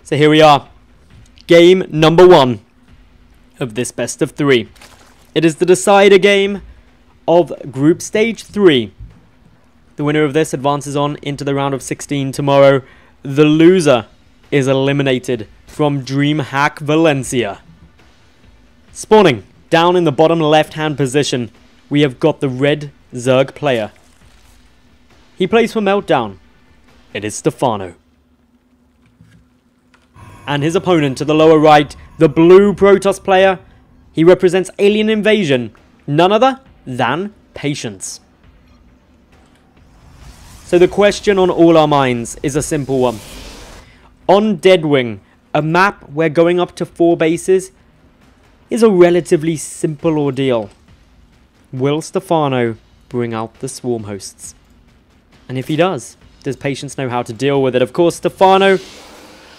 So here we are. Game number 1 of this best of 3. It is the decider game of Group Stage 3. The winner of this advances on into the round of 16 tomorrow. The loser is eliminated from DreamHack Valencia. Spawning down in the bottom left-hand position, we have got the red Zerg player. He plays for Meltdown. It is Stephano. And his opponent to the lower right, the blue Protoss player, he represents Alien Invasion, none other than Patience. So the question on all our minds is a simple one. On Deadwing, a map where going up to 4 bases is a relatively simple ordeal. Will Stephano bring out the swarm hosts? And if he does Patience know how to deal with it? Of course, Stephano,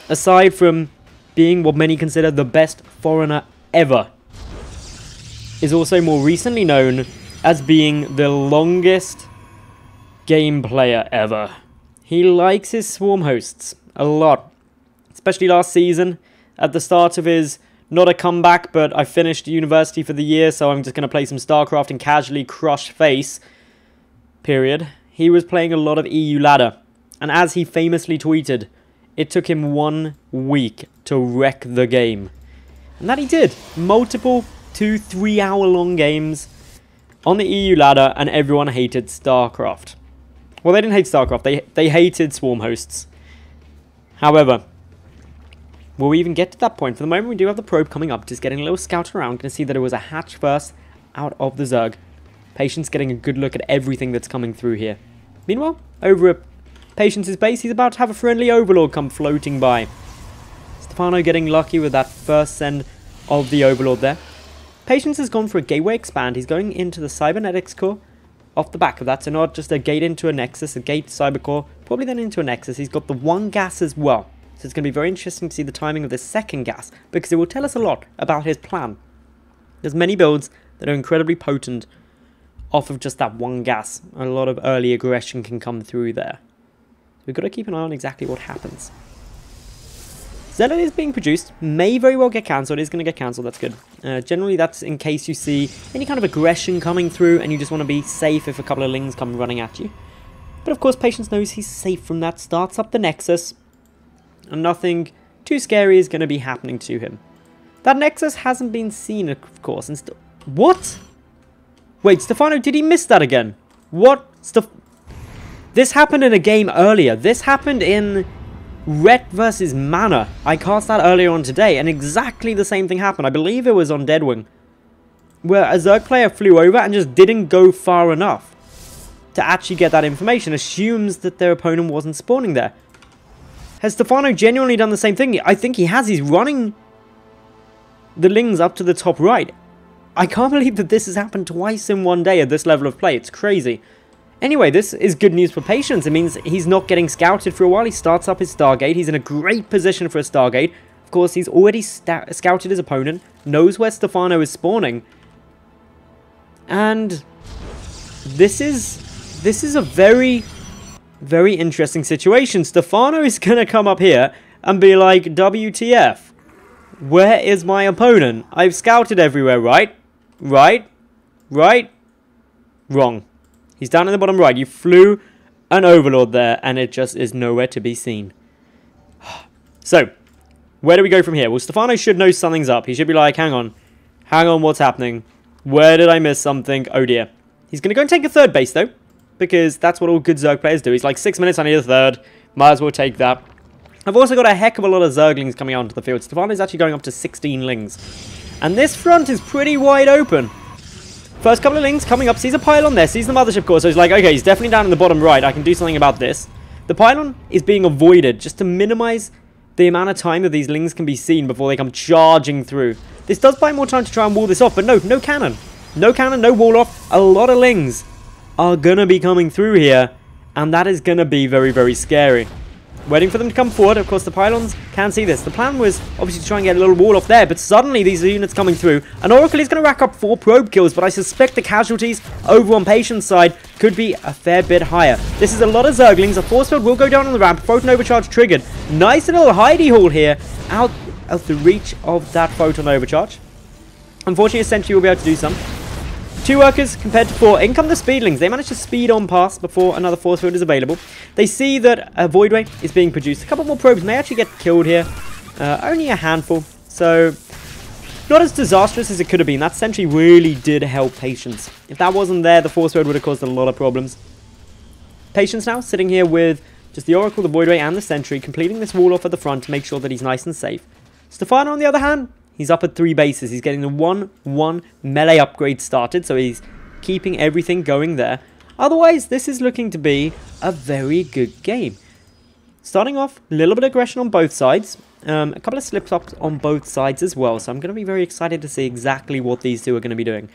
aside from being what many consider the best foreigner ever, is also more recently known as being the longest game player ever. He likes his swarm hosts a lot, especially last season at the start of his, not a comeback, but I finished university for the year, so I'm just going to play some Starcraft and casually crush face, period. He was playing a lot of EU ladder, and as he famously tweeted, it took him 1 week to wreck the game. And that he did. Multiple 2-3 hour long games on the EU ladder, and everyone hated Starcraft. Well, they didn't hate Starcraft, they hated swarm hosts. However, will we even get to that point? For the moment, we do have the probe coming up, just getting a little scout around. Going to see that it was a hatch first out of the Zerg. Patience getting a good look at everything that's coming through here. Meanwhile, over at Patience's base, he's about to have a friendly Overlord come floating by. Stephano getting lucky with that first send of the Overlord there. Patience has gone for a gateway expand. He's going into the cybernetics core off the back of that. So not just a gate into a nexus, a gate cyber core, probably then into a nexus. He's got the 1 gas as well. So it's going to be very interesting to see the timing of this second gas, because it will tell us a lot about his plan. There's many builds that are incredibly potent off of just that 1 gas. A lot of early aggression can come through there. So we've got to keep an eye on exactly what happens. Zealot is being produced, may very well get cancelled. It is going to get cancelled, that's good. Generally, that's in case you see any kind of aggression coming through and you just want to be safe if a couple of lings come running at you. But of course, Patience knows he's safe from that. Starts up the Nexus, and nothing too scary is going to be happening to him. That Nexus hasn't been seen, of course. And what? Wait, Stephano, did he miss that again? What? This happened in a game earlier. This happened in Ret versus Mana. I cast that earlier on today, and exactly the same thing happened. I believe it was on Deadwing, where a Zerg player flew over and just didn't go far enough to actually get that information. Assumes that their opponent wasn't spawning there. Has Stephano genuinely done the same thing? I think he has. He's running the lings up to the top right. I can't believe that this has happened twice in 1 day at this level of play. It's crazy. Anyway, this is good news for Patience. It means he's not getting scouted for a while. He starts up his Stargate. He's in a great position for a Stargate. Of course, he's already scouted his opponent, knows where Stephano is spawning. And this is a very, very interesting situation. Stephano is going to come up here and be like, WTF? Where is my opponent? I've scouted everywhere, right? Right? Right? Wrong. He's down in the bottom right. You flew an Overlord there, and it just is nowhere to be seen. So, where do we go from here? Well, Stephano should know something's up. He should be like, hang on, what's happening? Where did I miss something? Oh dear. He's going to go and take a 3rd base, though, because that's what all good Zerg players do. He's like, 6 minutes, I need a 3rd. Might as well take that. I've also got a heck of a lot of Zerglings coming out onto the field. Stephano is actually going up to 16 lings. And this front is pretty wide open. First couple of lings coming up, sees a pylon there, sees the mothership core, so he's like, okay, he's definitely down in the bottom right, I can do something about this. The pylon is being avoided just to minimize the amount of time that these lings can be seen before they come charging through. This does buy more time to try and wall this off, but no cannon. No cannon, no wall off. A lot of lings are gonna be coming through here, and that is gonna be very, very scary. Waiting for them to come forward. Of course, the pylons can see this. The plan was obviously to try and get a little wall off there, but suddenly these units coming through. And Oracle is going to rack up 4 probe kills, but I suspect the casualties over on Patient's side could be a fair bit higher. This is a lot of Zerglings. A force field will go down on the ramp. Photon overcharge triggered. Nice little hidey hole here out of the reach of that photon overcharge. Unfortunately, a sentry will be able to do some. 2 workers compared to 4. In come the speedlings. They manage to speed on past before another force field is available. They see that a voidway is being produced. A couple more probes may actually get killed here. Only a handful. So, not as disastrous as it could have been. That sentry really did help Patience. If that wasn't there, the force field would have caused a lot of problems. Patience now sitting here with just the Oracle, the voidway, and the sentry, completing this wall off at the front to make sure that he's nice and safe. Stephano, on the other hand, he's up at 3 bases. He's getting the 1-1 melee upgrade started, so he's keeping everything going there. Otherwise, this is looking to be a very good game. Starting off, a little bit of aggression on both sides. A couple of slip-ups on both sides as well, so I'm going to be very excited to see exactly what these two are going to be doing.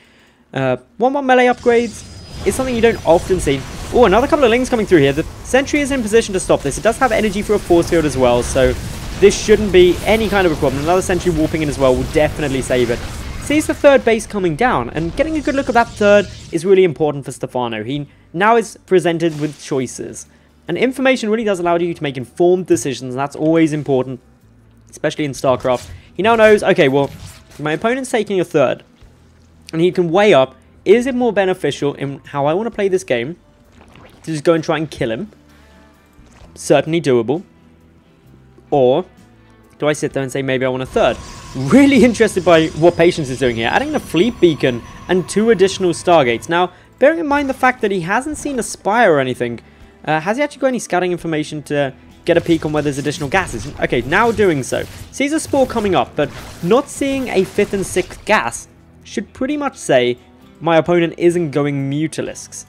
1-1 melee upgrades is something you don't often see. Oh, another couple of lings coming through here. The sentry is in position to stop this. It does have energy for a force field as well, so this shouldn't be any kind of a problem. Another sentry warping in as well will definitely save it. Sees the 3rd base coming down, and getting a good look at that 3rd is really important for Stephano. He now is presented with choices. And information really does allow you to make informed decisions, and that's always important, especially in StarCraft. He now knows, okay, well, my opponent's taking a 3rd, and he can weigh up, is it more beneficial in how I want to play this game to just go and try and kill him? Certainly doable. Or do I sit there and say maybe I want a 3rd? Really interested by what Patience is doing here. Adding a fleet beacon and 2 additional Stargates. Now, bearing in mind the fact that he hasn't seen a spire or anything, has he actually got any scouting information to get a peek on where there's additional gases? Okay, now doing so. Sees a spore coming up, but not seeing a 5th and 6th gas should pretty much say my opponent isn't going Mutalisks.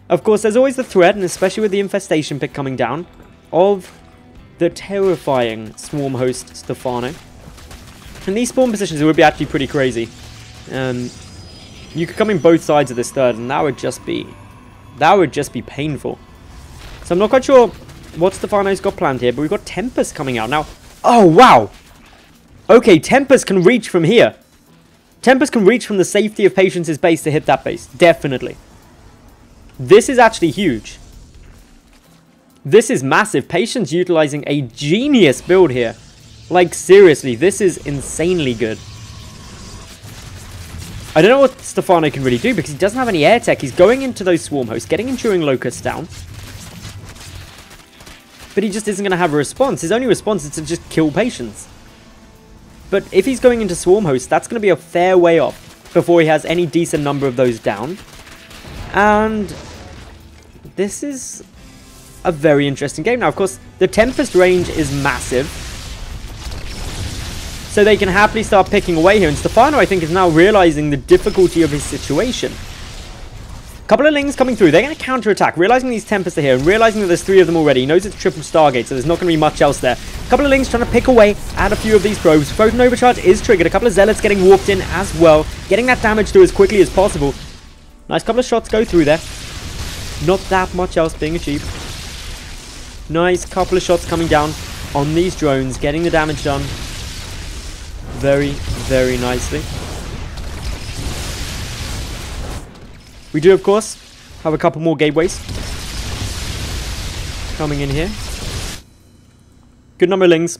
Of course, there's always the threat, and especially with the infestation pick coming down, of the terrifying swarm host Stephano. In these spawn positions, it would be actually pretty crazy. You could come in both sides of this 3rd, and that would just be painful. So I'm not quite sure what Stephano's got planned here, but we've got Tempest coming out now. Oh wow! Okay, Tempest can reach from here. Tempest can reach from the safety of Patience's base to hit that base, definitely. This is actually huge. This is massive. Patience utilizing a genius build here. Like, seriously, this is insanely good. I don't know what Stephano can really do because he doesn't have any air tech. He's going into those swarm hosts, getting Enduring Locusts down. But he just isn't going to have a response. His only response is to just kill Patience. But if he's going into swarm hosts, that's going to be a fair way off before he has any decent number of those down. And this is a very interesting game. Now, of course, the Tempest range is massive, so they can happily start picking away here. And Stephano, I think, is now realizing the difficulty of his situation. A couple of lings coming through. They're going to counterattack, realizing these Tempests are here, and realizing that there's 3 of them already. He knows it's triple Stargate, so there's not going to be much else there. A couple of lings trying to pick away at a few of these probes. Photon Overcharge is triggered. A couple of Zealots getting warped in as well, getting that damage through as quickly as possible. Nice couple of shots go through there. Not that much else being achieved. Nice couple of shots coming down on these drones, getting the damage done very, very nicely. We do, of course, have a couple more gateways coming in here. Good number of lings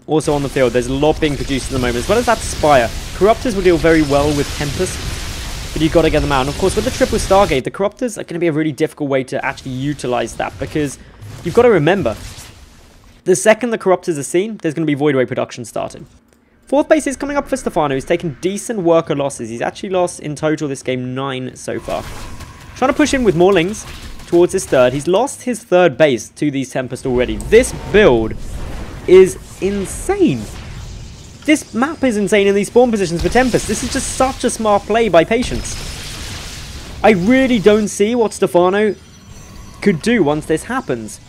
also on the field. There's a lot being produced at the moment, as well as that Spire. Corruptors will deal very well with Tempest, but you've got to get them out. And of course, with the triple Stargate, the Corruptors are going to be a really difficult way to actually utilize that, because you've got to remember, the second the Corruptors are seen, there's going to be Voidway production started. 4th base is coming up for Stephano. He's taken decent worker losses. He's actually lost in total this game 9 so far. Trying to push in with more lings towards his 3rd. He's lost his 3rd base to these Tempest already. This build is insane. This map is insane in these spawn positions for Tempest. This is just such a smart play by Patience. I really don't see what Stephano could do once this happens.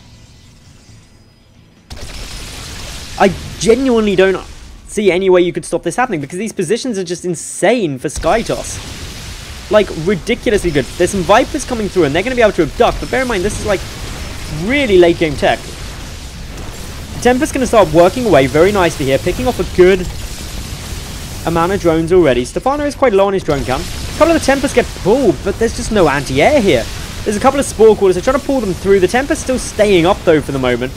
I genuinely don't see any way you could stop this happening, because these positions are just insane for Skytoss. Like, ridiculously good. There's some Vipers coming through, and they're going to be able to abduct, but bear in mind, this is like really late game tech. Tempest's going to start working away very nicely here, picking off a good amount of drones already. Stephano is quite low on his drone count. A couple of the Tempests get pulled, but there's just no anti-air here. There's a couple of Spore Crawlers. They're trying to pull them through. The Tempest's still staying up, though, for the moment.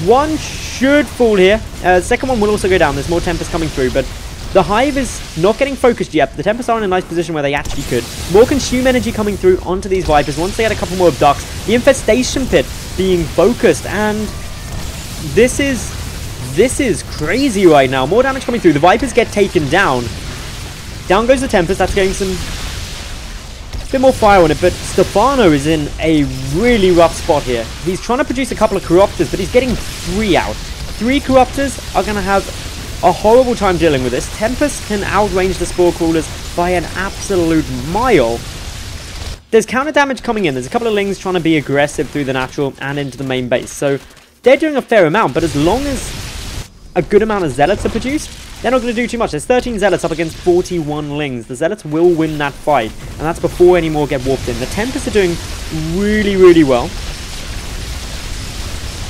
One should fall here. Second one will also go down. There's more Tempests coming through, but the Hive is not getting focused yet. The Tempests are in a nice position where they actually could. More consume energy coming through onto these Vipers. Once they get a couple more ducks, the Infestation Pit being focused, and this is crazy right now. More damage coming through. The Vipers get taken down. Down goes the Tempest. That's getting some bit more fire on it, but Stephano is in a really rough spot here. He's trying to produce a couple of Corruptors, but he's getting 3 out. 3 Corruptors are going to have a horrible time dealing with this. Tempest can outrange the Spore Crawlers by an absolute mile. There's counter damage coming in. There's a couple of Lings trying to be aggressive through the natural and into the main base. So they're doing a fair amount, but as long as a good amount of Zealots are produced, they're not going to do too much. There's 13 Zealots up against 41 Lings. The Zealots will win that fight, and that's before any more get warped in. The Tempests are doing really, really well.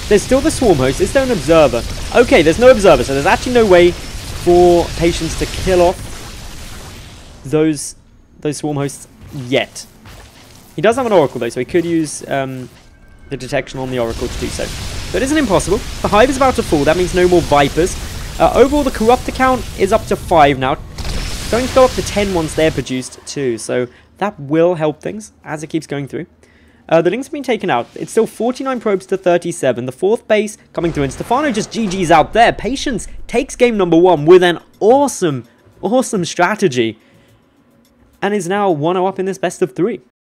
There's still the Swarm Host. Is there an Observer? Okay, there's no Observer, so there's actually no way for Patience to kill off those Swarm Hosts yet. He does have an Oracle, though, so he could use the detection on the Oracle to do so. But it isn't impossible. The Hive is about to fall. That means no more Vipers. Overall, the Corruptor count is up to 5 now. It's going to go up to 10 once they're produced too. So that will help things as it keeps going through. The Lings have been taken out. It's still 49 probes to 37. The 4th base coming through. And Stephano just GG's out there. Patience takes game number 1 with an awesome strategy. And is now 1-0 up in this best of 3.